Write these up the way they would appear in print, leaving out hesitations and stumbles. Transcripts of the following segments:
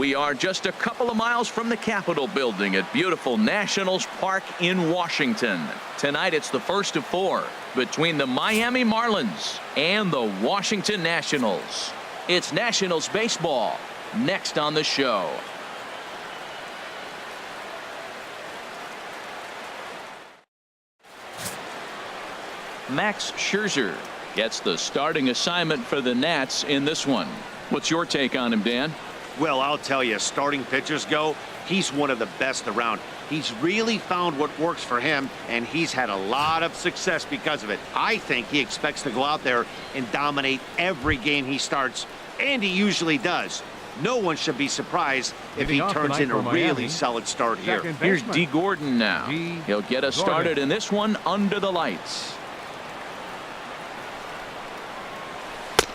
We are just a couple of miles from the Capitol building at beautiful Nationals Park in Washington. Tonight it's the first of 4 between the Miami Marlins and the Washington Nationals. It's Nationals baseball next on the show. Max Scherzer gets the starting assignment for the Nats in this one. What's your take on him, Dan? Well, I'll tell you, starting pitchers go, he's one of the best around. He's really found what works for him, and he's had a lot of success because of it. I think he expects to go out there and dominate every game he starts, and he usually does. No one should be surprised if he turns in a really solid start here. Here's D. Gordon now. He'll get us started in this one under the lights.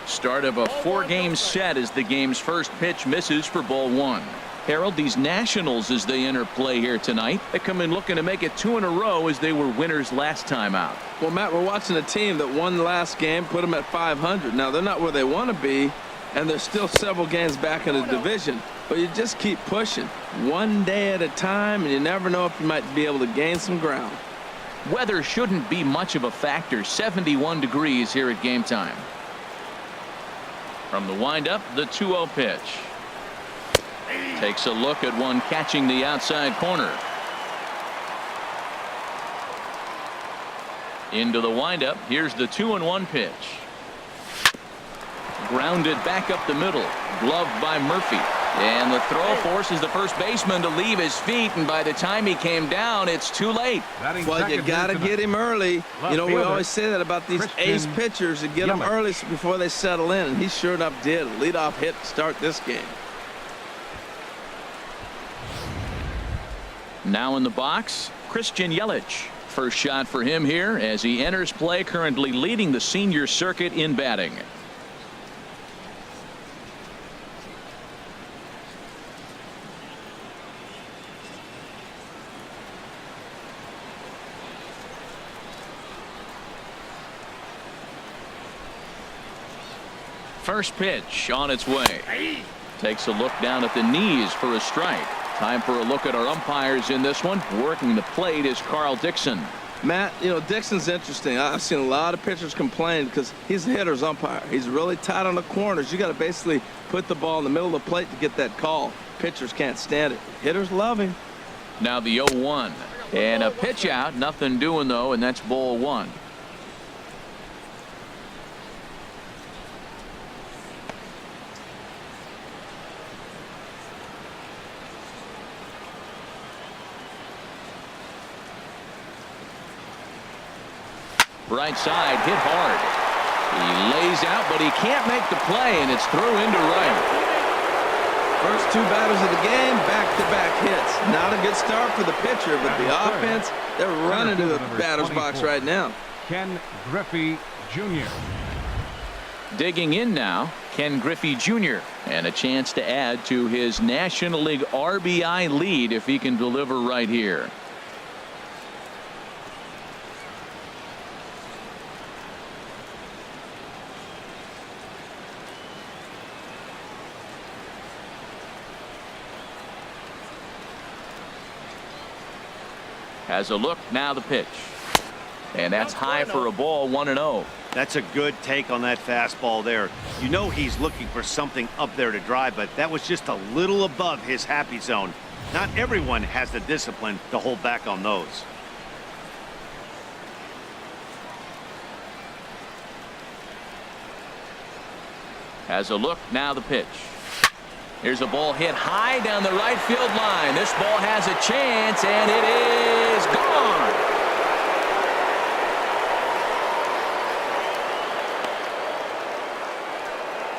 Start of a 4-game set as the game's first pitch misses for ball 1. Harold, these Nationals, as they enter play here tonight, they come in looking to make it 2 in a row as they were winners last time out. Well, Matt, we're watching a team that won last game, put them at 500. Now, they're not where they want to be, and they're still several games back in the division. But you just keep pushing one day at a time, and you never know if you might be able to gain some ground. Weather shouldn't be much of a factor. 71 degrees here at game time. From the windup, the 2-0 pitch. Takes a look at one catching the outside corner. Into the windup. Here's the 2-1 pitch. Grounded back up the middle. Gloved by Murphy. And the throw forces the first baseman to leave his feet, and by the time he came down, it's too late. Well, you got to get him early. You know, we always say that about these ace pitchers, to get them early before they settle in, and he sure enough did. Leadoff hit to start this game. Now in the box, Christian Yelich. First shot for him here as he enters play, currently leading the senior circuit in batting. First pitch on its way. Takes a look down at the knees for a strike. Time for a look at our umpires in this one. Working the plate is Carl Dixon. Matt, you know, Dixon's interesting. I've seen a lot of pitchers complain because he's a hitter's umpire. He's really tight on the corners. You got to basically put the ball in the middle of the plate to get that call. Pitchers can't stand it. Hitters love him. Now the 0-1. And a pitch out. Nothing doing, though, and that's ball 1. Right side, hit hard. He lays out, but he can't make the play, and it's through into right. First 2 batters of the game, back-to-back hits. Not a good start for the pitcher, but the offense, they're running to the batter's box right now. Ken Griffey Jr. Digging in now, Ken Griffey Jr. And a chance to add to his National League RBI lead if he can deliver right here. Has a look, now the pitch. And that's high for a ball, 1-0. That's a good take on that fastball there. You know he's looking for something up there to drive, but that was just a little above his happy zone. Not everyone has the discipline to hold back on those. Has a look, now the pitch. Here's a ball hit high down the right field line. This ball has a chance, and it is gone.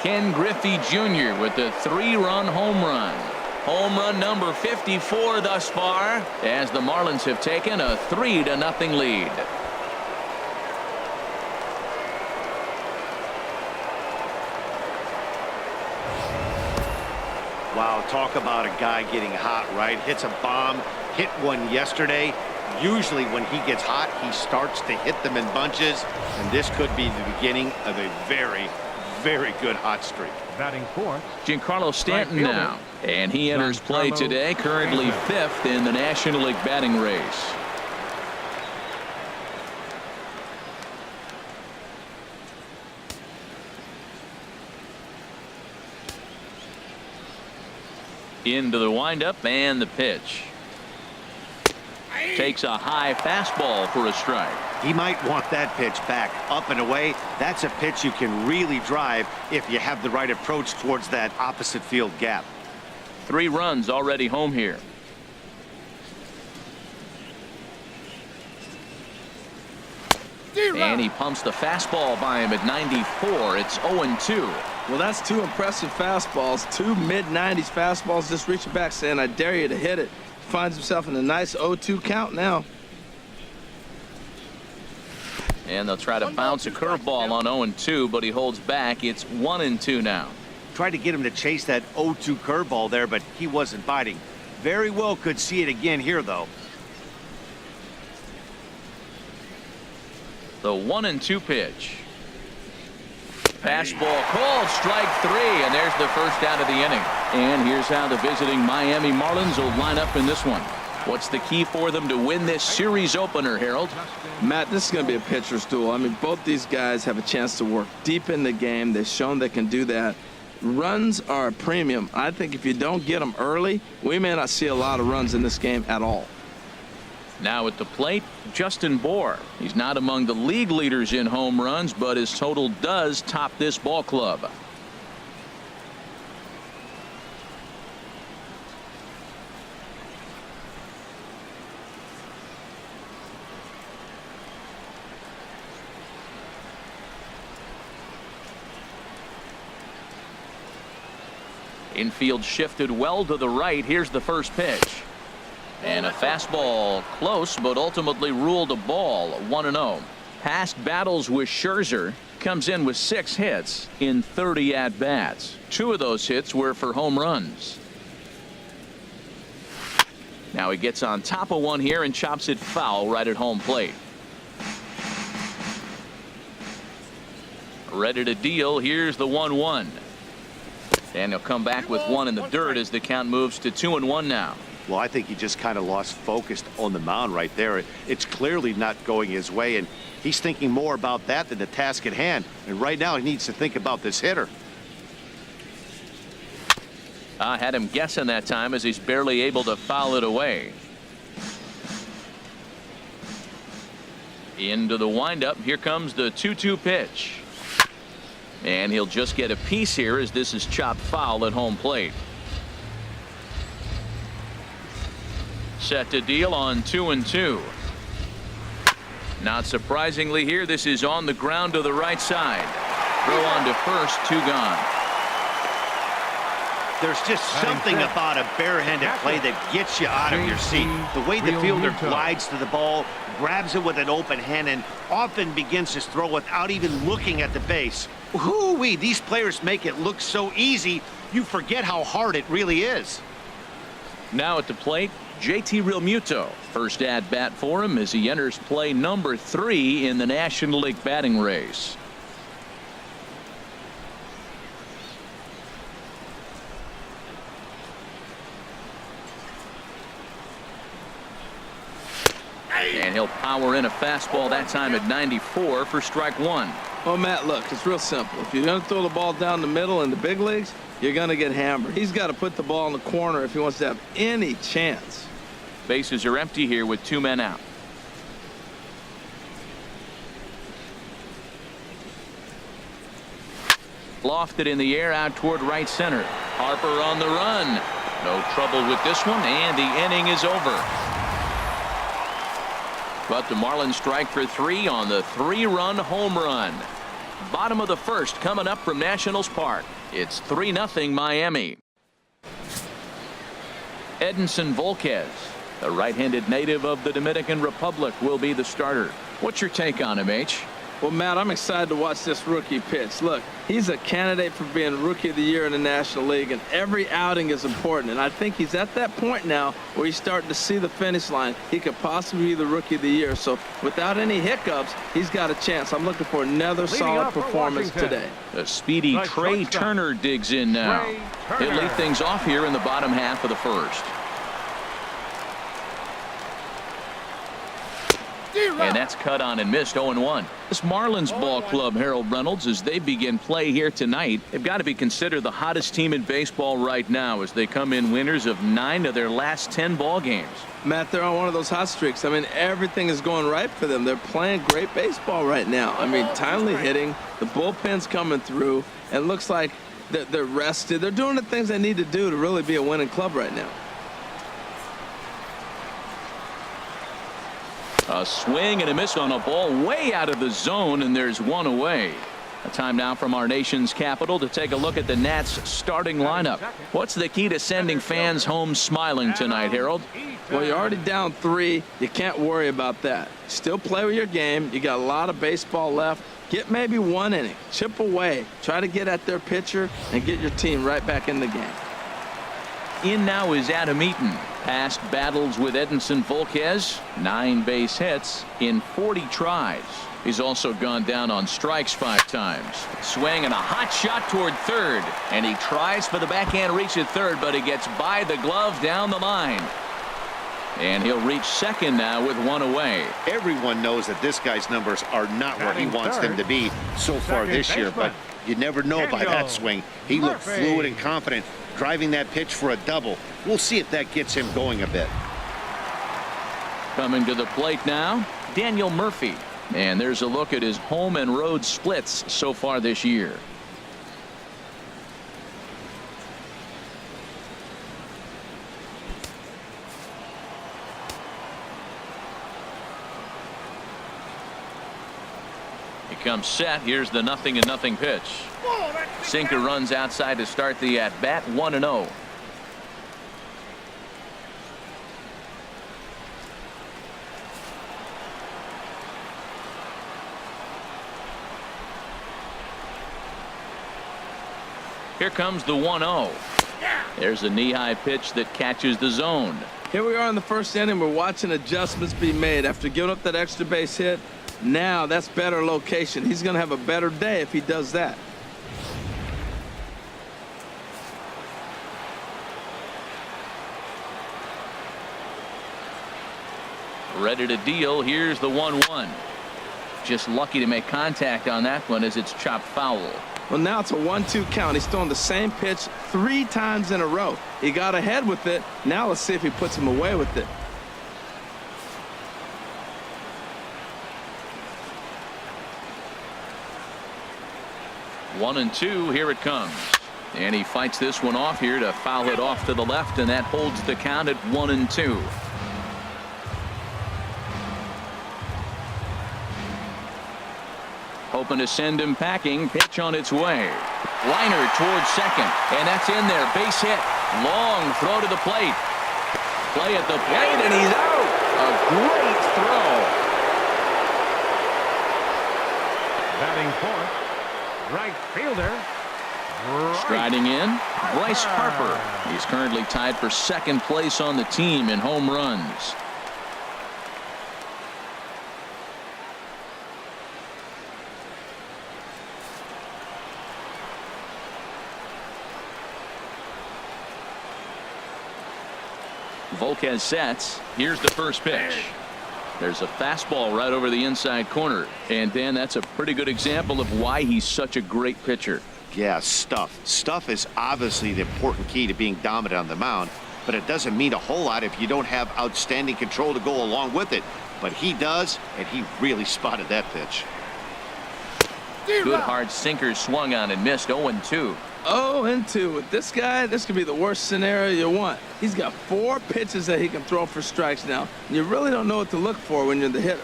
Ken Griffey Jr. with the 3-run home run. Home run number 54 thus far, as the Marlins have taken a 3-0 lead. Wow, talk about a guy getting hot, right? Hits a bomb, hit one yesterday. Usually when he gets hot, he starts to hit them in bunches, and this could be the beginning of a very, very good hot streak. Batting fourth. Giancarlo Stanton Right fielder. now. And he enters play Giancarlo today, currently Stanton. 5th in the National League batting race. Into the windup and the pitch. Takes a high fastball for a strike. He might want that pitch back, up and away. That's a pitch you can really drive if you have the right approach towards that opposite field gap. 3 runs already home here. And he pumps the fastball by him at 94. It's 0-2. Well, that's 2 impressive fastballs, 2 mid-90s fastballs, just reaching back saying, I dare you to hit it. Finds himself in a nice 0-2 count now. And they'll try to bounce a curveball on 0-2, but he holds back. It's 1-2 now. Tried to get him to chase that 0-2 curveball there, but he wasn't biting. Very well could see it again here, though. The 1-2 pitch. Fastball called, strike 3, and there's the first out of the inning. And here's how the visiting Miami Marlins will line up in this one. What's the key for them to win this series opener, Harold? Matt, this is going to be a pitcher's duel. I mean, both these guys have a chance to work deep in the game. They've shown they can do that. Runs are a premium. I think if you don't get them early, we may not see a lot of runs in this game at all. Now at the plate, Justin Bour. He's not among the league leaders in home runs, but his total does top this ball club. Infield shifted well to the right. Here's the first pitch. And a fastball close, but ultimately ruled a ball. 1-0. Past battles with Scherzer, comes in with 6 hits in 30 at-bats. 2 of those hits were for home runs. Now he gets on top of one here and chops it foul right at home plate. Ready to deal. Here's the 1-1. And he'll come back with 1 in the dirt as the count moves to 2-1 now. Well, I think he just kind of lost focus on the mound right there. It's clearly not going his way, and he's thinking more about that than the task at hand. And right now he needs to think about this hitter. I had him guessing that time as he's barely able to foul it away. Into the windup. Here comes the 2-2 pitch. And he'll just get a piece here as this is chopped foul at home plate. Set to deal on 2-2. Not surprisingly here, this is on the ground to the right side. Throw on to first, 2 gone. There's just something about a barehanded play that gets you out of your seat. The way the fielder glides to the ball, grabs it with an open hand, and often begins his throw without even looking at the base. Whoo-wee, these players make it look so easy, you forget how hard it really is. Now at the plate, JT Realmuto. First at bat for him as he enters play number 3 in the National League batting race. And he'll power in a fastball that time at 94 for strike 1. Well, Matt, look, it's real simple. If you're going to throw the ball down the middle in the big leagues, you're going to get hammered. He's got to put the ball in the corner if he wants to have any chance. Bases are empty here with 2 men out. Lofted in the air out toward right center. Harper on the run. No trouble with this one, and the inning is over. But the Marlins strike for 3 on the 3-run home run. Bottom of the first coming up from Nationals Park. It's 3-0 Miami. Edinson Volquez, the right-handed native of the Dominican Republic, will be the starter. What's your take on him, H? Well, Matt, I'm excited to watch this rookie pitch. Look, he's a candidate for being Rookie of the Year in the National League, and every outing is important. And I think he's at that point now where he's starting to see the finish line. He could possibly be the Rookie of the Year. So without any hiccups, he's got a chance. I'm looking for another solid performance today. The speedy Trey Turner digs in now. He'll lead things off here in the bottom half of the first. And that's cut on and missed. 0-1. This Marlins ball club, Harold Reynolds, as they begin play here tonight, they've got to be considered the hottest team in baseball right now as they come in winners of 9 of their last 10 ball games. Matt, they're on one of those hot streaks. I mean, everything is going right for them. They're playing great baseball right now. I mean, timely hitting, the bullpen's coming through, and it looks like they're rested. They're doing the things they need to do to really be a winning club right now. A swing and a miss on a ball way out of the zone, and there's one away. A time now from our nation's capital to take a look at the Nats starting lineup. What's the key to sending fans home smiling tonight, Harold? Well, you're already down 3. You can't worry about that. Still play with your game. You got a lot of baseball left. Get maybe 1 inning. Chip away. Try to get at their pitcher and get your team right back in the game. In now is Adam Eaton. Past battles with Edinson Volquez, 9 base hits in 40 tries. He's also gone down on strikes 5 times. Swing and a hot shot toward third. And he tries for the backhand reach at third, but he gets by the glove down the line. And he'll reach second now with 1 away. Everyone knows that this guy's numbers are not where he wants them to be so far this year, but you never know by that swing. He looked fluid and confident, driving that pitch for a double. We'll see if that gets him going a bit. Coming to the plate now, Daniel Murphy. And there's a look at his home and road splits so far this year. He comes set. Here's the 0-0 pitch. Sinker runs outside to start the at bat. 1-0. Here comes the 1-0. There's a knee-high pitch that catches the zone. Here we are in the first inning. We're watching adjustments be made after giving up that extra base hit. Now that's better location. He's going to have a better day if he does that. Ready to deal. Here's the 1-1. Just lucky to make contact on that one as it's chopped foul. Well, now it's a 1-2 count. He's throwing the same pitch 3 times in a row. He got ahead with it. Now let's see if he puts him away with it. One and two. Here it comes. And he fights this one off here to foul it off to the left, and that holds the count at 1-2. Hoping to send him packing. Pitch on its way. Liner towards second, and that's in there. Base hit. Long throw to the plate. Play at the plate, and he's out. A great throw. Batting fourth, right fielder. Striding in, Bryce Harper. He's currently tied for second place on the team in home runs. Volquez sets. Here's the first pitch. There's a fastball right over the inside corner. And Dan, that's a pretty good example of why he's such a great pitcher. Yeah, stuff. Stuff is obviously the important key to being dominant on the mound, but it doesn't mean a whole lot if you don't have outstanding control to go along with it. But he does, and he really spotted that pitch. Good hard sinker swung on and missed. 0-2. 0-2 with this guy. This could be the worst scenario you want. He's got 4 pitches that he can throw for strikes now. You really don't know what to look for when you're the hitter.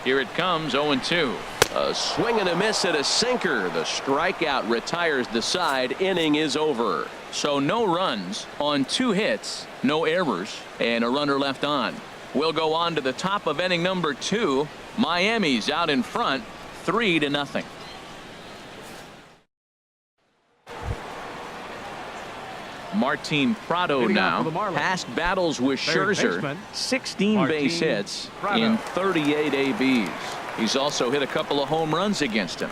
Here it comes. 0-2. A swing and a miss at a sinker. The strikeout retires the side. Inning is over. So no runs on 2 hits, no errors, and a runner left on. We'll go on to the top of inning number 2. Miami's out in front, 3-0. Martin Prado Hitting out now. for the Marlins. Past battles with Third Scherzer, baseman, 16 Martin base hits Prado. in 38 ABs. He's also hit a couple of home runs against him.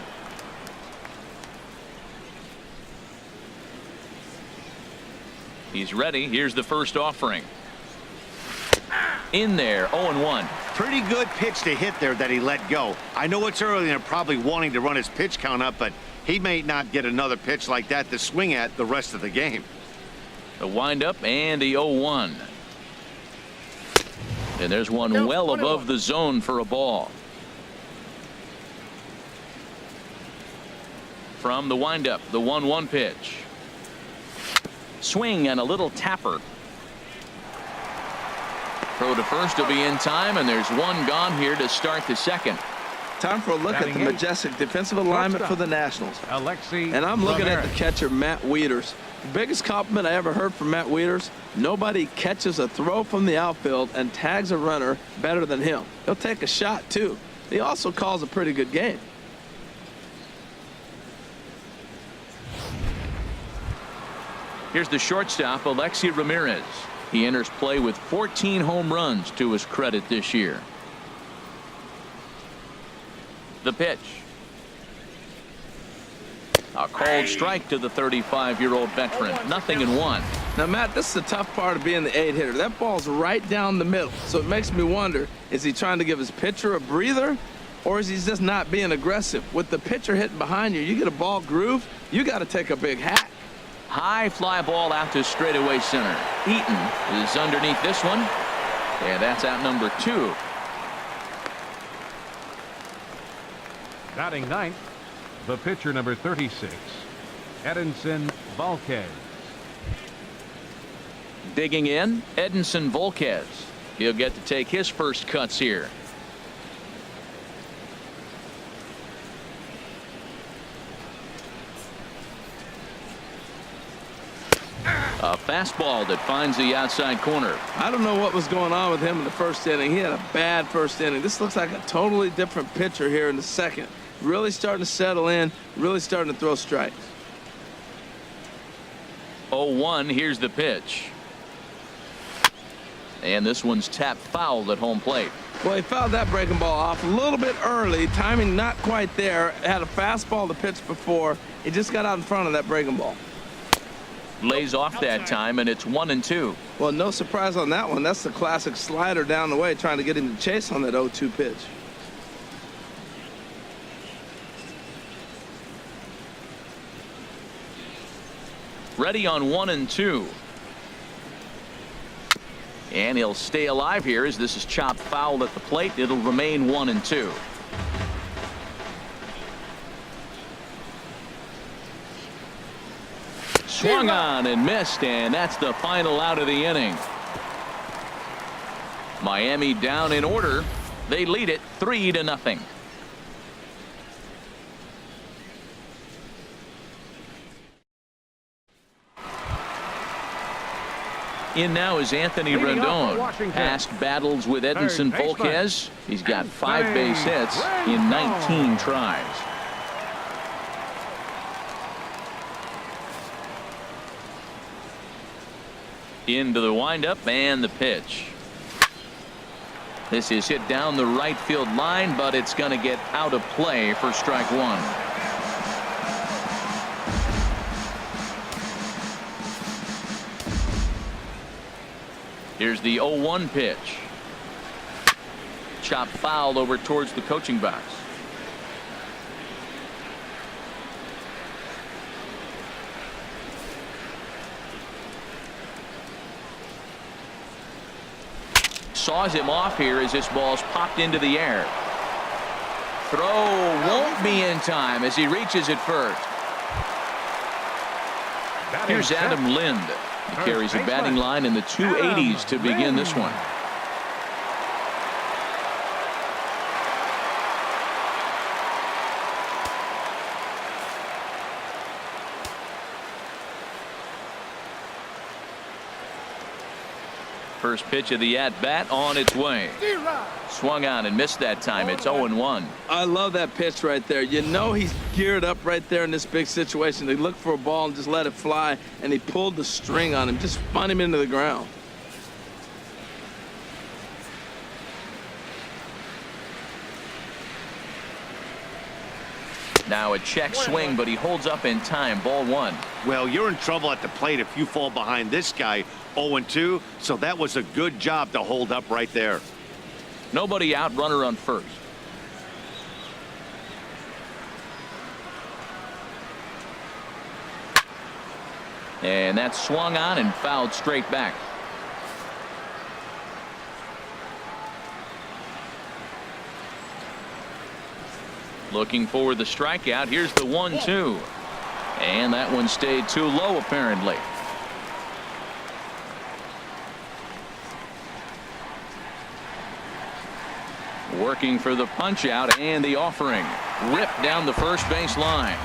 He's ready. Here's the first offering. In there, 0-1. Pretty good pitch to hit there that he let go. I know it's early and they're probably wanting to run his pitch count up, but he may not get another pitch like that to swing at the rest of the game. The windup and the 0-1. And there's one well above the zone for a ball. From the windup, the 1-1 pitch. Swing and a little tapper. Throw to first will be in time, and there's one gone here to start the second. Time for a look at the majestic defensive alignment for the Nationals. And I'm looking at the catcher, Matt Wieters. The biggest compliment I ever heard from Matt Wieters: nobody catches a throw from the outfield and tags a runner better than him. He'll take a shot, too. He also calls a pretty good game. Here's the shortstop, Alexi Ramirez. He enters play with 14 home runs to his credit this year. The pitch. A called strike to the 35-year-old veteran. 0-1. Now, Matt, this is the tough part of being the 8-hitter. That ball's right down the middle. So it makes me wonder, is he trying to give his pitcher a breather, or is he just not being aggressive? With the pitcher hitting behind you, you get a ball groove, you got to take a big hack. High fly ball out to straightaway center. Eaton is underneath this one. And that's out number 2. Batting ninth, the pitcher number 36, Edinson Volquez. Digging in, Edinson Volquez. He'll get to take his first cuts here. A fastball that finds the outside corner. I don't know what was going on with him in the first inning. He had a bad first inning. This looks like a totally different pitcher here in the second. Really starting to settle in, really starting to throw strikes. 0-1, here's the pitch. And this one's tapped foul at home plate. Well, he fouled that breaking ball off a little bit early. Timing not quite there. Had a fastball to pitch before. He just got out in front of that breaking ball. Lays off that time, and it's 1-2. Well, no surprise on that one. That's the classic slider down the way, trying to get him to chase on that 0-2 pitch. Ready on 1-2. And he'll stay alive here as this is chopped foul at the plate. It'll remain 1-2. Swung on and missed, and that's the final out of the inning. Miami down in order. They lead it 3-0. In now is Anthony Rendon. Past battles with Edinson Volquez. He's got 5 base hits in 19 tries. Into the windup and the pitch. This is hit down the right field line, but it's going to get out of play for strike 1. Here's the 0-1 pitch. Chop foul over towards the coaching box. Saws him off here as this ball's popped into the air. Throw won't be in time as he reaches it first. Here's Adam Lind. He carries a batting line in the 280s to begin this one. First pitch of the at-bat on its way. Swung on and missed that time. It's 0-1. I love that pitch right there. You know he's geared up right there in this big situation. They look for a ball and just let it fly, and he pulled the string on him, just spun him into the ground. Now a check swing, but he holds up in time. Ball 1. Well, you're in trouble at the plate if you fall behind this guy 0-2, so that was a good job to hold up right there. Nobody out, runner on first. And that's swung on and fouled straight back. Looking for the strikeout. Here's the 1-2. And that one stayed too low, apparently. Working for the punch out and the offering. Ripped down the first base line.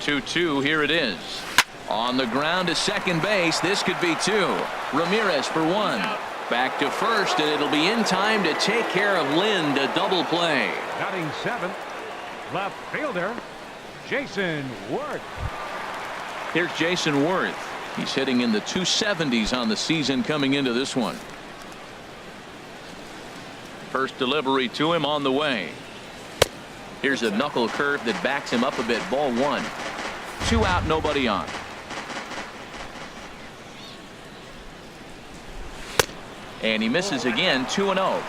Two-two. Here it is. On the ground to second base. This could be 2. Ramirez for 1. Back to first, and it'll be in time to take care of Lind, a double play. Batting 7th, left fielder, Jason Worth. Here's Jason Worth. He's hitting in the 270s on the season coming into this one. First delivery to him on the way. Here's a knuckle curve that backs him up a bit. Ball 1. 2 out, nobody on. And he misses again. 2-0.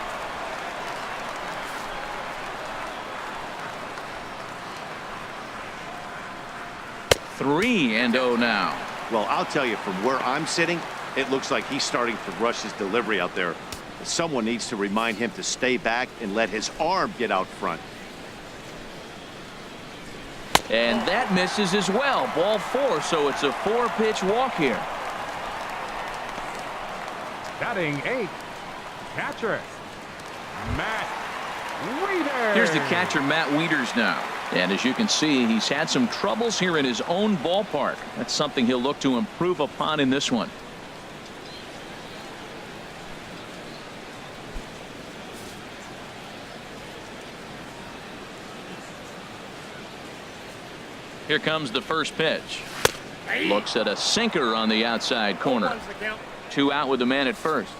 Three and 0 now. Well, I'll tell you, from where I'm sitting, it looks like he's starting to rush his delivery out there. Someone needs to remind him to stay back and let his arm get out front. And that misses as well. Ball 4, so it's a 4-pitch walk here. Batting 8th, catcher, Matt Wieters. Here's the catcher, Matt Wieters now. And as you can see, he's had some troubles here in his own ballpark. That's something he'll look to improve upon in this one. Here comes the first pitch. Looks at a sinker on the outside corner. 2 out with the man at first.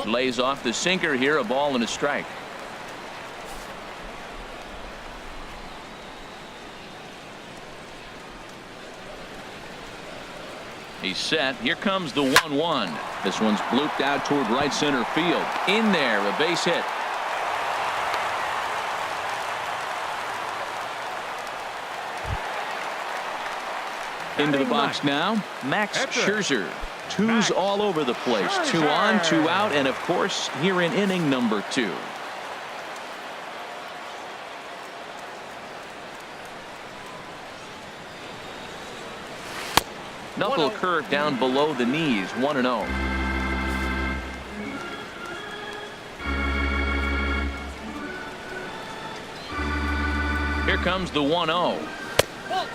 Lays off the sinker here. A ball and a strike. He's set. Here comes the 1-1. This one's blooped out toward right center field. In there, a base hit. Into the box now, Max Scherzer. 2s all over the place. 2 on, 2 out, and of course here in inning number 2. Knuckle curve down below the knees. 1-0. Here comes the 1-0.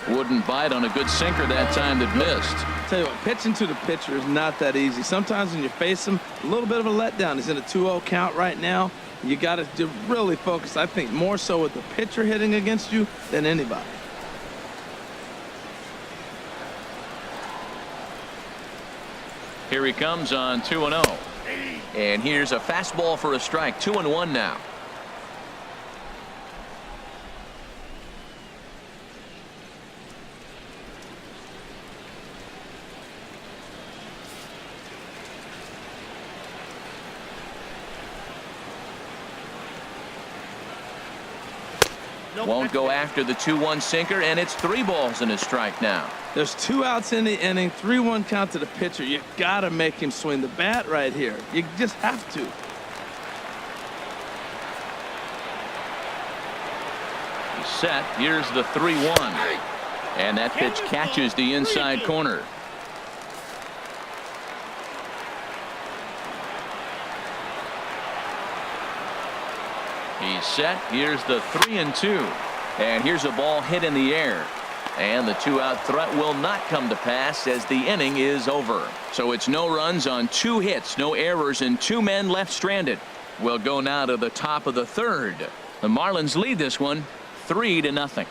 Wouldn't bite on a good sinker that time that missed. Tell you what, pitching to the pitcher is not that easy. Sometimes when you face him, a little bit of a letdown. He's in a 2-0 count right now. You got to really focus, I think, more so with the pitcher hitting against you than anybody. Here he comes on 2-0. And here's a fastball for a strike. 2-1 now. Won't go after the 2-1 sinker, and it's 3 balls and a strike now. There's 2 outs in the inning, 3-1 count to the pitcher. You got to make him swing the bat right here. You just have to. He's set. Here's the 3-1. And that pitch catches the inside corner. He's set. Here's the 3-2. And here's a ball hit in the air. And the 2-out threat will not come to pass as the inning is over. So it's no runs on 2 hits, no errors, and 2 men left stranded. We'll go now to the top of the 3rd. The Marlins lead this one 3-0.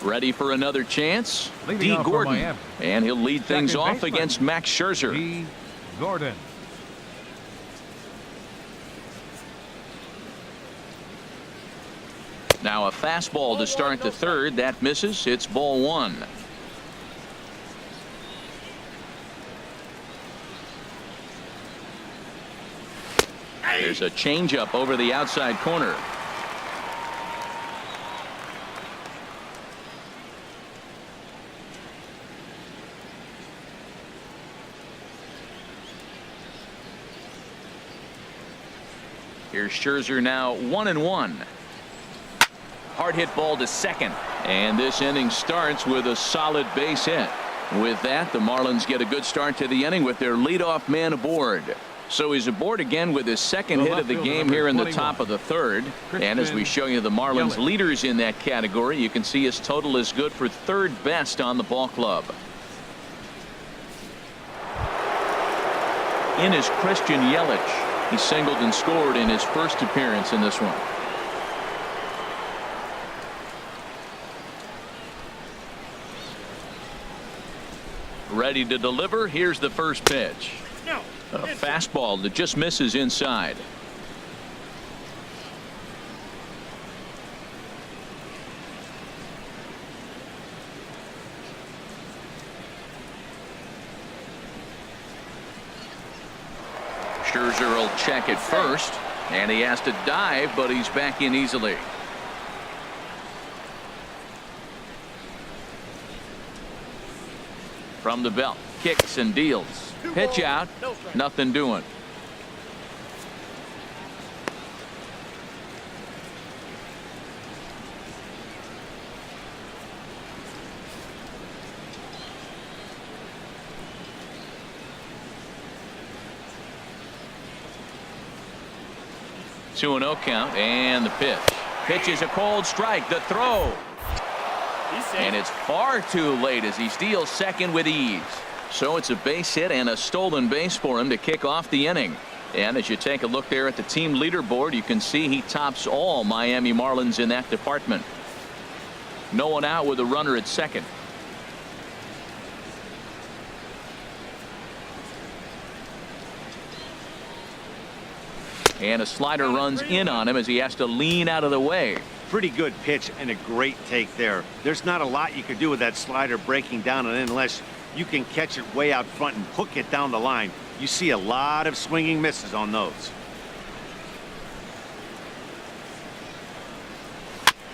Ready for another chance? Leading D. off for Gordon. Miami. And he'll lead things Second off baseman, against Max Scherzer. D. Gordon. Now a fastball to start the 3rd. That misses. It's ball 1. There's a changeup over the outside corner. Here's Scherzer now 1-1. Hard hit ball to second. And this inning starts with a solid base hit. With that, the Marlins get a good start to the inning with their leadoff man aboard. So he's aboard again with his second hit of the game here in the top of the 3rd. And as we show you the Marlins leaders in that category, you can see his total is good for 3rd best on the ball club. In is Christian Yelich. He singled and scored in his first appearance in this one. Ready to deliver. Here's the first pitch. A fastball that just misses inside. Scherzer will check it first, and he has to dive, but he's back in easily. From the belt, kicks and deals. Pitch out, nothing doing. Two 2-0 count, and the pitch. Pitch is a cold strike. The throw. And it's far too late as he steals second with ease. So it's a base hit and a stolen base for him to kick off the inning. And as you take a look there at the team leaderboard, you can see he tops all Miami Marlins in that department. No one out with a runner at second. And a slider runs in on him as he has to lean out of the way. Pretty good pitch and a great take there. There's not a lot you could do with that slider breaking down and in unless you can catch it way out front and hook it down the line. You see a lot of swinging misses on those.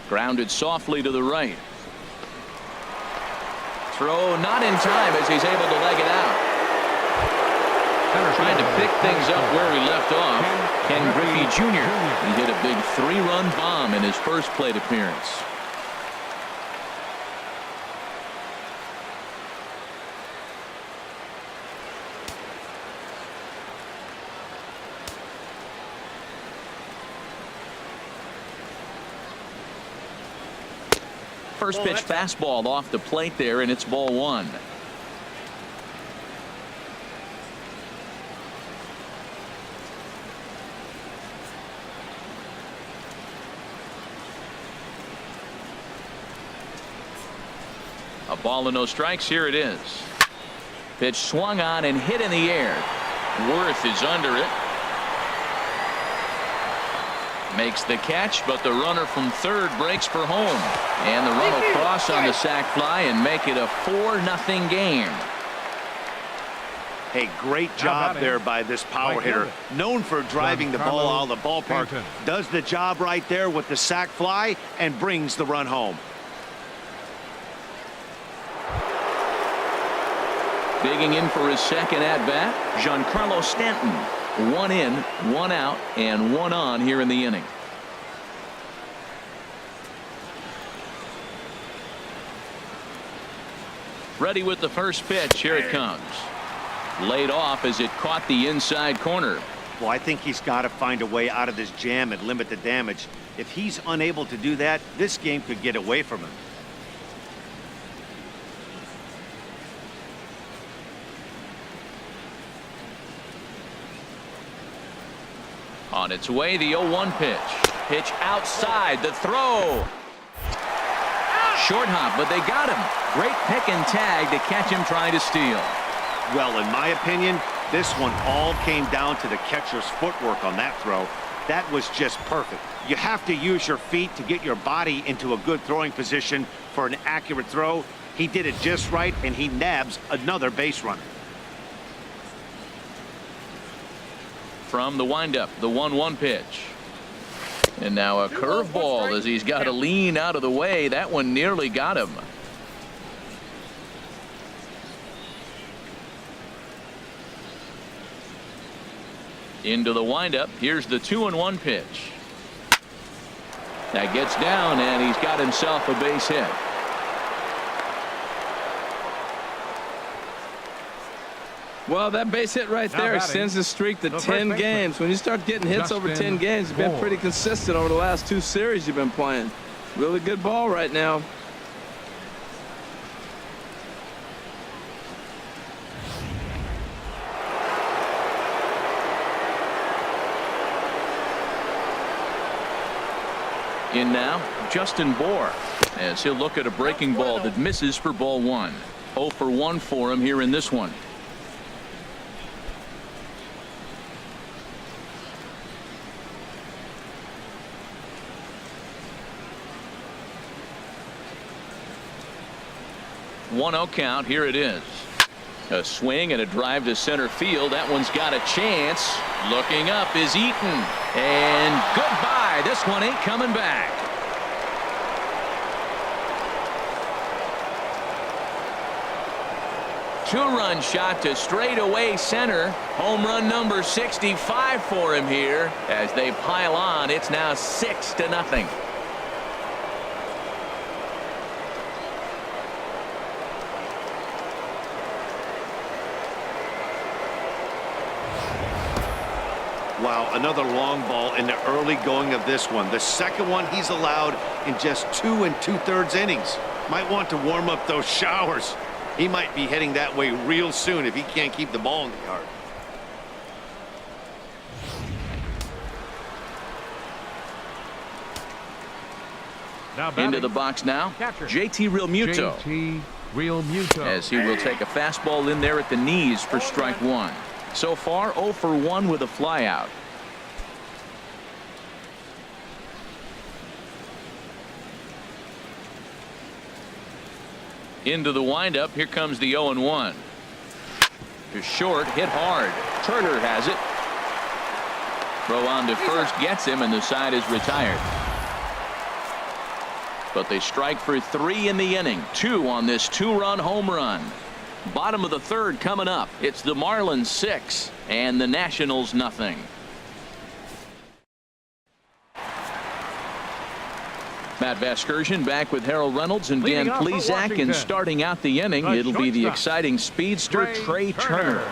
Grounded softly to the right. Throw not in time as he's able to leg it out. Trying to pick things up where he left off. Ken Griffey Jr. He hit a big 3-run bomb in his first plate appearance. First pitch fastball off the plate there, and it's ball 1. A ball and no strikes. Here it is. Pitch swung on and hit in the air. Worth is under it. Makes the catch, but the runner from third breaks for home. And the run will cross on the sac fly and make it a 4-0 game. Hey, great job there by this power hitter. Known for driving the ball out of the ballpark. Does the job right there with the sac fly and brings the run home. Digging in for his second at-bat, Giancarlo Stanton. 1 in, 1 out, and 1 on here in the inning. Ready with the first pitch. Here it comes. Laid off as it caught the inside corner. Well, I think he's got to find a way out of this jam and limit the damage. If he's unable to do that, this game could get away from him. On its way, the 0-1 pitch. Pitch outside, the throw. Short hop, but they got him. Great pick and tag to catch him trying to steal. Well, in my opinion, this one all came down to the catcher's footwork on that throw. That was just perfect. You have to use your feet to get your body into a good throwing position for an accurate throw. He did it just right, and he nabs another base runner. From the windup, the 1-1 pitch. And now a curveball as he's got to lean out of the way. That one nearly got him. Into the windup. Here's the 2-1 pitch. That gets down, and he's got himself a base hit. Well, that base hit right there extends the streak to 10 games. When you start getting hits over 10 games, you've been pretty consistent over the last 2 series you've been playing. Really good ball right now. In now, Justin Bohr, as he'll look at a breaking ball that misses for ball 1. 0 for 1 for him here in this one. One-0 count. Here it is. A swing and a drive to center field. That one's got a chance. Looking up is Eaton. And goodbye. This one ain't coming back. Two-run shot to straightaway center. Home run number 65 for him here. As they pile on, it's now 6-0. Wow, another long ball in the early going of this one. The second one he's allowed in just 2 2/3 innings. Might want to warm up those showers. He might be heading that way real soon if he can't keep the ball in the yard. Into the box now, JT Realmuto. As he will take a fastball in there at the knees for strike 1. So far, 0 for 1 with a flyout. Into the windup. Here comes the 0-1. To short, hit hard. Turner has it. Throw on to first gets him, and the side is retired. But they strike for 3 in the inning. 2 on this 2-run home run. Bottom of the 3rd coming up. It's the Marlins 6 and the Nationals nothing. Matt Vasgersian back with Harold Reynolds and Dan Plesac, and starting out the inning, it'll be the exciting speedster Trey Turner.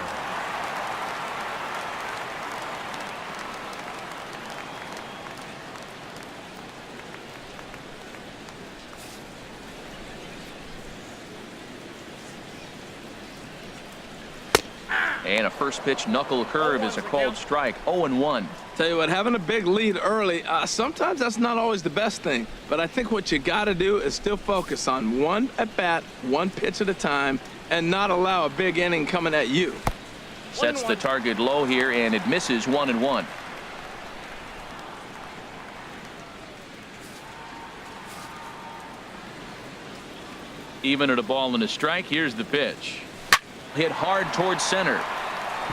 And a first pitch knuckle curve is a called strike. 0-1. Tell you what, having a big lead early, sometimes that's not always the best thing. But I think what you got to do is still focus on one at bat, one pitch at a time, and not allow a big inning coming at you. Sets the target low here, and it misses. 1-1. Even at a ball and a strike. Here's the pitch. Hit hard towards center.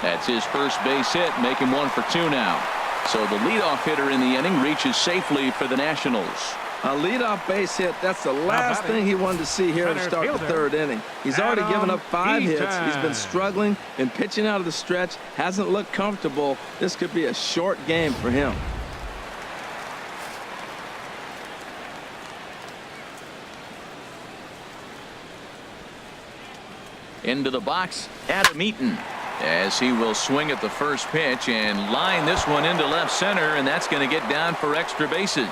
That's his first base hit, make him 1 for 2 now. So the leadoff hitter in the inning reaches safely for the Nationals. A leadoff base hit, that's the last thing he wanted to see here to start the 3rd inning. He's already given up 5 hits. He's been struggling and pitching out of the stretch. Hasn't looked comfortable. This could be a short game for him. Into the box, Adam Eaton. as he will swing at the first pitch and line this one into left center, and that's going to get down for extra bases.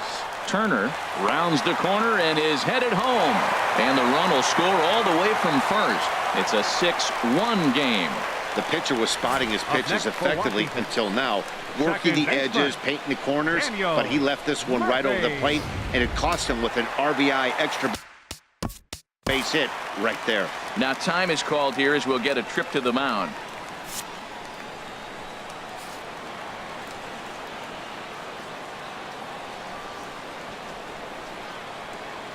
Turner rounds the corner and is headed home, and the run will score all the way from first. It's a 6-1 game. The pitcher was spotting his pitches effectively until now, working the edges, painting the corners, but he left this one right over the plate, and it cost him with an RBI extra base hit right there. Now time is called here as we'll get a trip to the mound.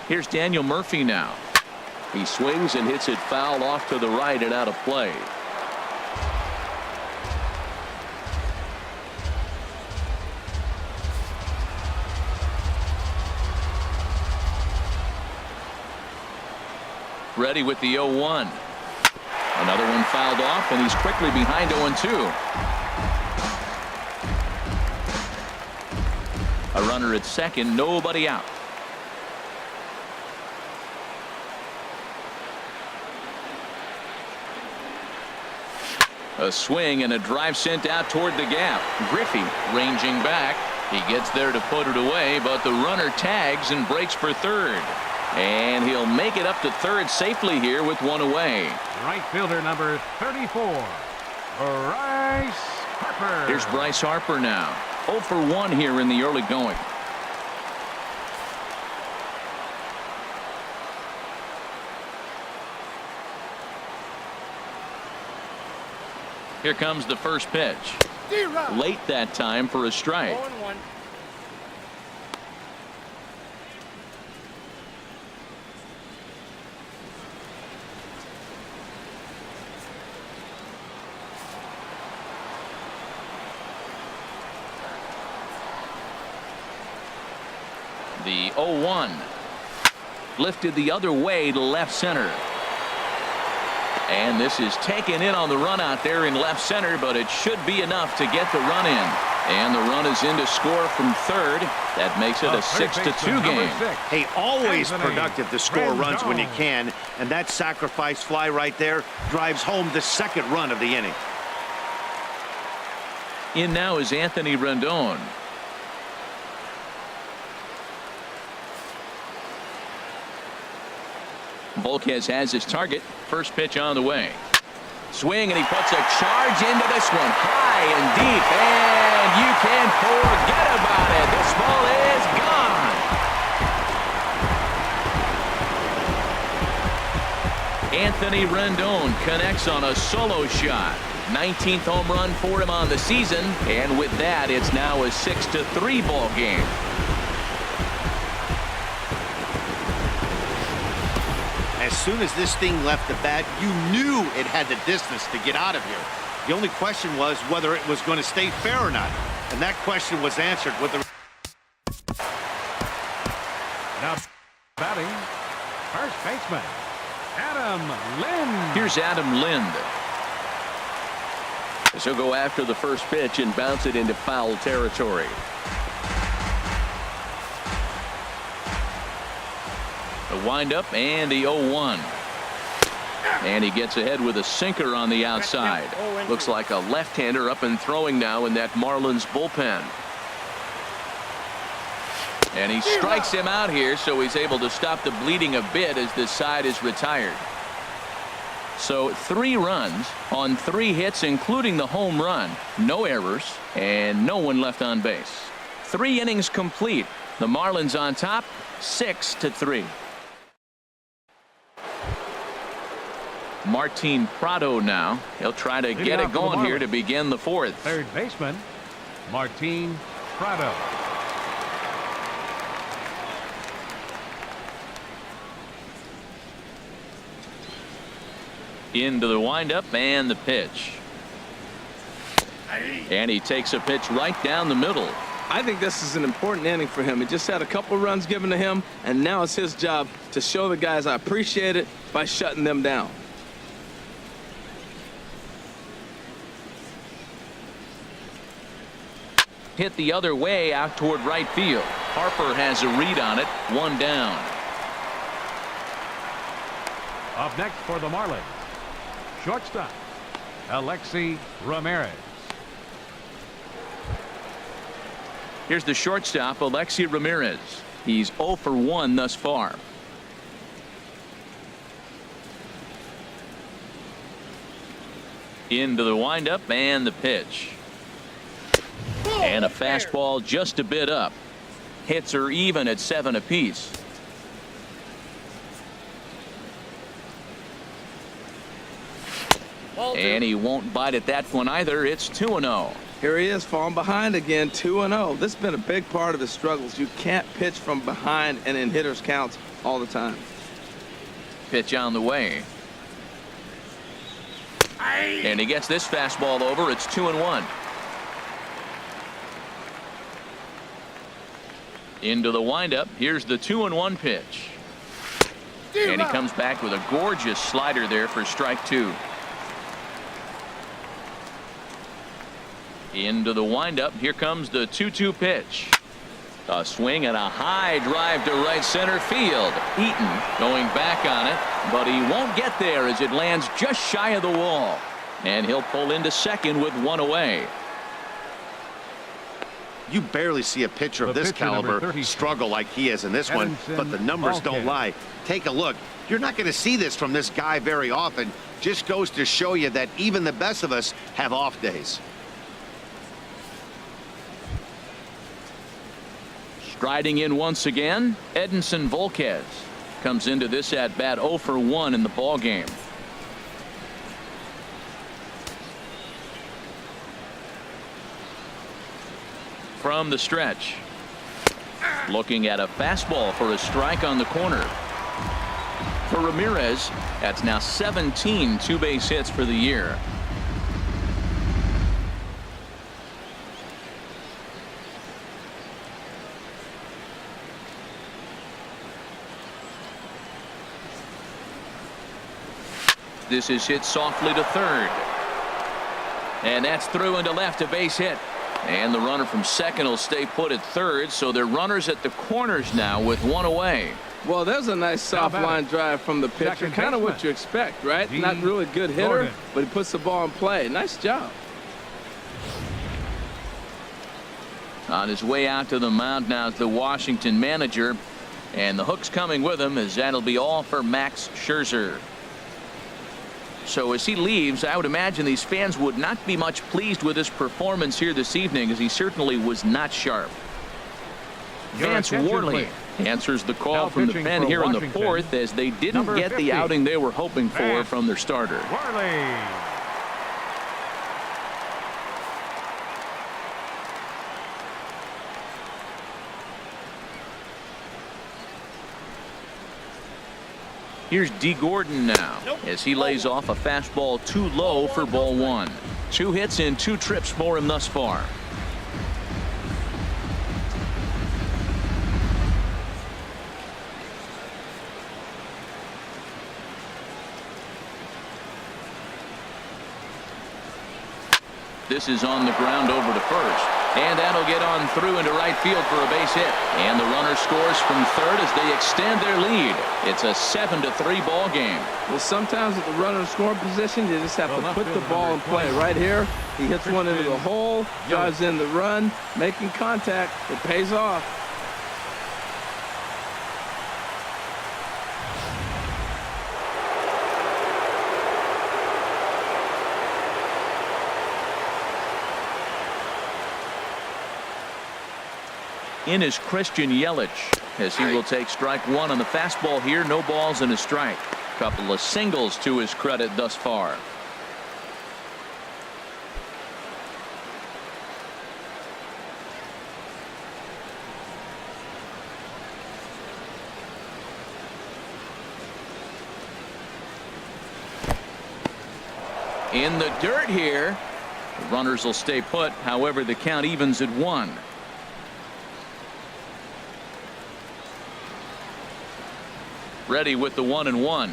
Here's Daniel Murphy now. He swings and hits it foul off to the right and out of play. Ready with the 0-1. Another one fouled off, and he's quickly behind 0-2. A runner at second, nobody out. A swing and a drive sent out toward the gap. Griffey ranging back. He gets there to put it away, but the runner tags and breaks for third. And he'll make it up to third safely here with one away. Right fielder number 34, Bryce Harper. Here's Bryce Harper now. 0 for 1 here in the early going. Here comes the first pitch. Late that time for a strike. 0-1. The 0-1 lifted the other way to left center. And this is taken in on the run out there in left center, but it should be enough to get the run in. And the run is in to score from third. That makes it a 6-2 game. Hey, always productive to score runs when you can, and that sacrifice fly right there drives home the second run of the inning. In now is Anthony Rendon. Volquez has his target. First pitch on the way. Swing, and he puts a charge into this one. High and deep, and you can forget about it. This ball is gone. Anthony Rendon connects on a solo shot. 19th home run for him on the season, and with that, it's now a 6-3 ball game. As soon as this thing left the bat, you knew it had the distance to get out of here. The only question was whether it was going to stay fair or not. And that question was answered with the... Now batting, first baseman, Adam Lind. Here's Adam Lind. So go after the first pitch and bounce it into foul territory. The windup and the 0-1. And he gets ahead with a sinker on the outside. Looks like a left-hander up and throwing now in that Marlins bullpen. And he strikes him out here, so he's able to stop the bleeding a bit as this side is retired. So 3 runs on 3 hits, including the home run. No errors and no one left on base. 3 innings complete. The Marlins on top, 6-3. Martin Prado now. He'll try to get it going here to begin the 4th. Third baseman, Martin Prado. Into the windup and the pitch. And he takes a pitch right down the middle. I think this is an important inning for him. He just had a couple runs given to him, and now it's his job to show the guys I appreciate it by shutting them down. Hit the other way out toward right field. Harper has a read on it. 1 down. Up next for the Marlins, shortstop, Alexi Ramirez. Here's the shortstop, Alexi Ramirez. He's 0 for 1 thus far. Into the windup and the pitch. And a fastball just a bit up. Hits are even at 7 apiece. And he won't bite at that one either. It's 2-0. Here he is falling behind again, 2-0. This has been a big part of his struggles. You can't pitch from behind and in hitters counts all the time. Pitch on the way. And he gets this fastball over. It's 2-1. Into the windup. Here's the 2-1 pitch. And he comes back with a gorgeous slider there for strike 2. Into the windup. Here comes the 2-2 pitch. A swing and a high drive to right center field. Eaton going back on it, but he won't get there as it lands just shy of the wall. And he'll pull into second with 1 away. You barely see a pitcher of this caliber struggle like he is in this one, but the numbers don't lie. Take a look. You're not going to see this from this guy very often. Just goes to show you that even the best of us have off days. Striding in once again, Edinson Volquez comes into this at bat 0 for 1 in the ball game. From the stretch, looking at a fastball for a strike on the corner. For Ramirez, that's now 17 two-base hits for the year. This is hit softly to third. And that's through into left, a base hit. And the runner from second will stay put at third, so they're runners at the corners now with 1 away. Well, there's a nice soft line drive from the pitcher. Kind of what you expect, right? Not really good hitter, but he puts the ball in play. Nice job. On his way out to the mound now is the Washington manager. And the hook's coming with him, as that'll be all for Max Scherzer. So as he leaves, I would imagine these fans would not be much pleased with his performance here this evening, as he certainly was not sharp. Vance Worley answers the call from the pen here in the 4th, as they didn't get the outing they were hoping for from their starter. Worley. Here's D. Gordon now as he lays off a fastball too low for ball 1. 2 hits in 2 trips for him thus far. This is on the ground over to first. And that'll get on through into right field for a base hit. And the runner scores from third as they extend their lead. It's a 7-3 ball game. Well, sometimes at the runner in scoring position, you just have to put the ball in play. Right here, he hits one into the hole, drives in the run, making contact. It pays off. In is Christian Yelich, as he will take strike 1 on the fastball here. No balls and a strike. Couple of singles to his credit thus far. In the dirt here. The runners will stay put. However, the count evens at 1. Ready with the 1-1.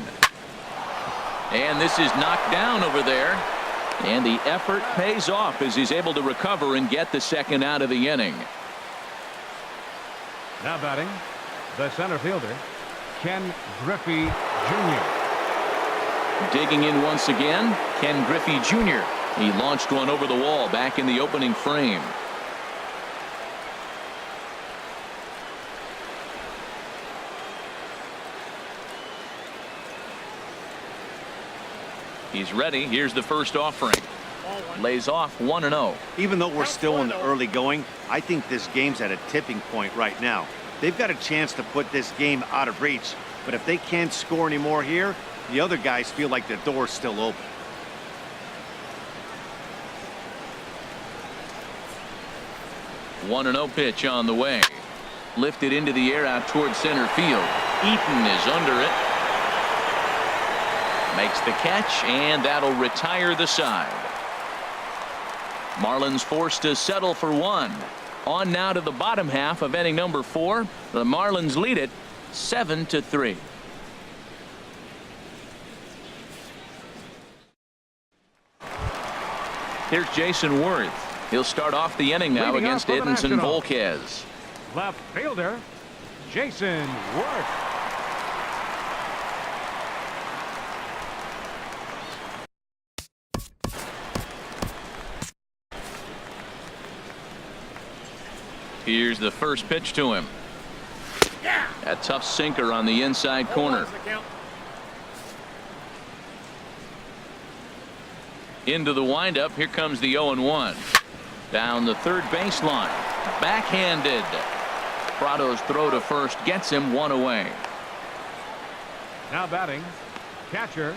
And this is knocked down over there. And the effort pays off as he's able to recover and get the second out of the inning. Now batting, the center fielder, Ken Griffey Jr. Digging in once again, Ken Griffey Jr. He launched one over the wall back in the opening frame. He's ready. Here's the first offering. Lays off 1-0. Even though we're still in the early going, I think this game's at a tipping point right now. They've got a chance to put this game out of reach, but if they can't score any more here, the other guys feel like the door's still open. One 1-0 pitch on the way. Lifted into the air out towards center field. Eaton is under it. Makes the catch, and that'll retire the side. Marlins forced to settle for one. On now to the bottom half of inning number 4. The Marlins lead it 7-3. Here's Jason Worth. He'll start off the inning now Leading against off for the Edinson Nationals. Volquez. Left fielder, Jason Worth. Here's the first pitch to him. A tough sinker on the inside corner. Into the windup. Here comes the 0-1. Down the third baseline. Backhanded. Prado's throw to first gets him one away. Now batting, catcher,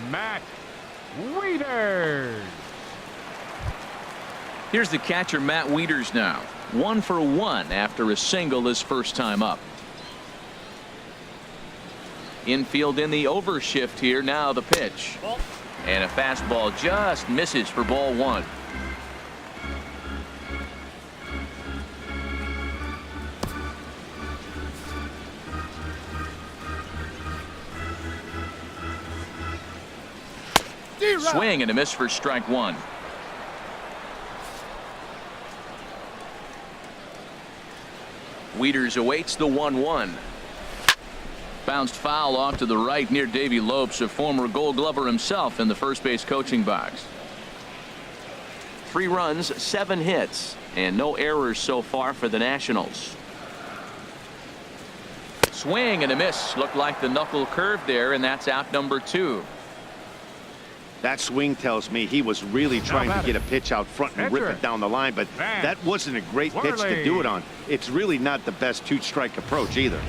Matt Wieters. Here's the catcher, Matt Wieters now. 1 for 1 after a single his first time up. Infield in the overshift here. Now the pitch. And a fastball just misses for ball 1. Swing and a miss for strike 1. Wieters awaits the 1-1. Bounced foul off to the right near Davey Lopes, a former Gold Glover himself, in the first base coaching box. 3 runs, 7 hits, and no errors so far for the Nationals. Swing and a miss. Looked like the knuckle curve there, and that's out number 2. That swing tells me he was really trying to get a pitch out front and rip it down the line, but that wasn't a great pitch to do it on. It's really not the best 2-strike approach either.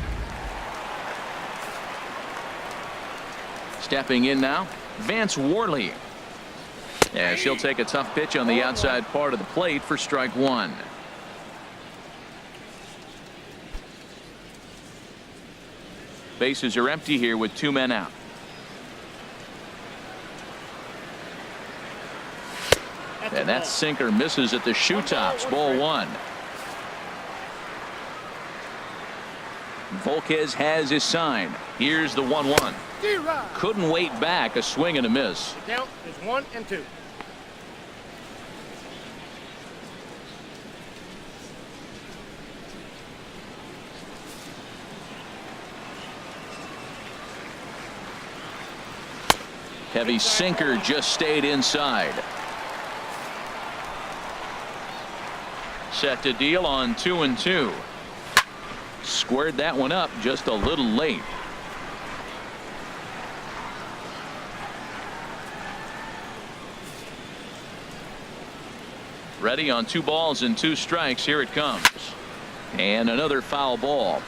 Stepping in now, Vance Worley. As he'll take a tough pitch on the outside part of the plate for strike 1. Bases are empty here with 2 men out. And that sinker misses at the shoe tops. Ball 1. Volquez has his sign. Here's the 1-1. Couldn't wait back. A swing and a miss. The count is 1-2. Heavy sinker just stayed inside. Set to deal on 2-2. Squared that one up just a little late. Ready on 2 balls and 2 strikes. Here it comes. And another foul ball.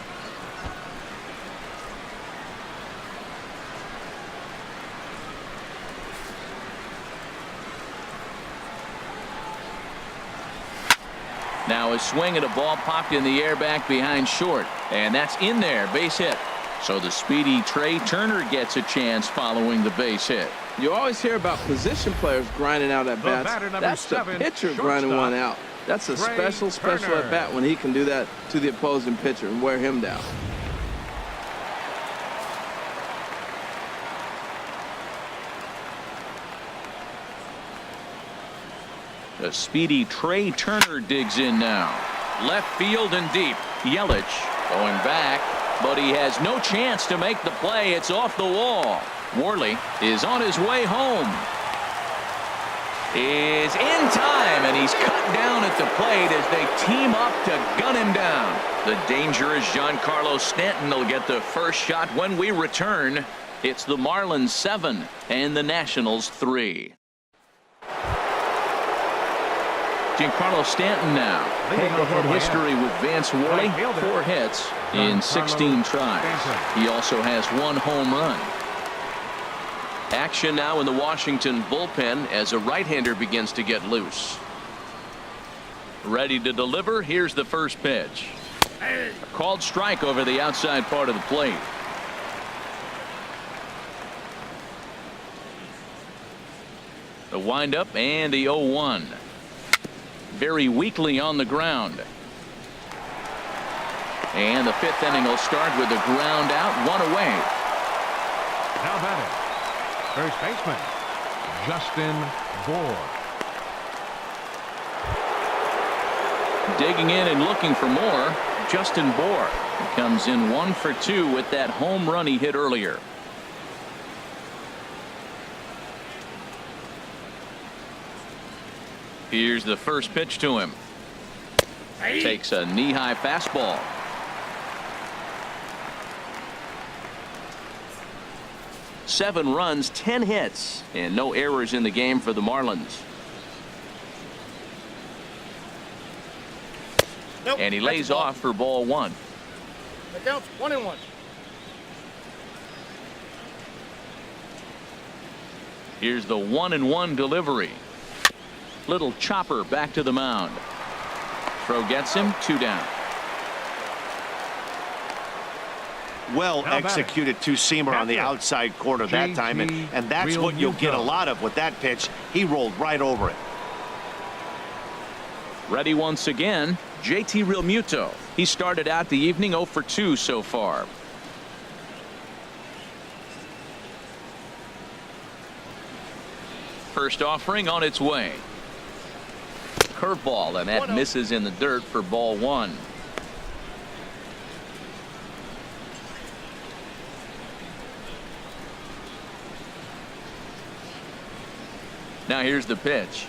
Now a swing at a ball popped in the air back behind short, and that's in there. Base hit. So the speedy Trey Turner gets a chance following the base hit. You always hear about position players grinding out at bats. That's the pitcher grinding one out. That's a special at bat when he can do that to the opposing pitcher and wear him down. The speedy Trey Turner digs in now. Left field and deep. Yelich going back. but he has no chance to make the play. It's off the wall. Worley is on his way home. Is in time, and he's cut down at the plate as they team up to gun him down. The dangerous Giancarlo Stanton will get the first shot when we return. It's the Marlins 7 and the Nationals 3. Giancarlo Stanton now. Head-to-head history with Vance Worley. 4 hits in 16 tries. He also has 1 home run. Action now in the Washington bullpen as a right-hander begins to get loose. Ready to deliver. Here's the first pitch. A called strike over the outside part of the plate. The windup and the 0-1. Very weakly on the ground. And the 5th inning will start with a ground out, 1 away. Now batting, first baseman, Justin Bour. Digging in and looking for more, Justin Bour comes in 1 for 2 with that home run he hit earlier. Here's the first pitch to him. Takes a knee-high fastball. Seven runs, 10 hits, and no errors in the game for the Marlins. Nope, and he lays off for ball 1. The count's 1-1. Here's the 1-1 delivery. Little chopper back to the mound. Throw gets him, 2 down. Well executed two-seamer on the outside corner that time, and that's what you'll get a lot of with that pitch. He rolled right over it. Ready once again, JT Realmuto. He started out the evening 0 for 2 so far. First offering on its way. Curveball, and that misses in the dirt for ball 1. Now here's the pitch.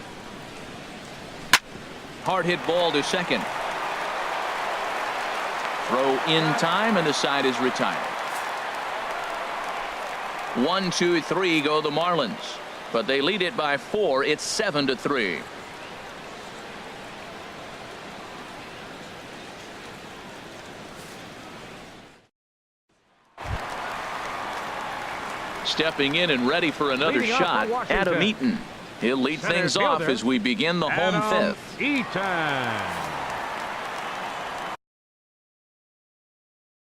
Hard hit ball to second. Throw in time, and the side is retired. 1, 2, 3 go the Marlins, but they lead it by 4. It's 7-3. Stepping in and ready for another shot, Adam Eaton. He'll lead things off as we begin the home 5th. Eaton.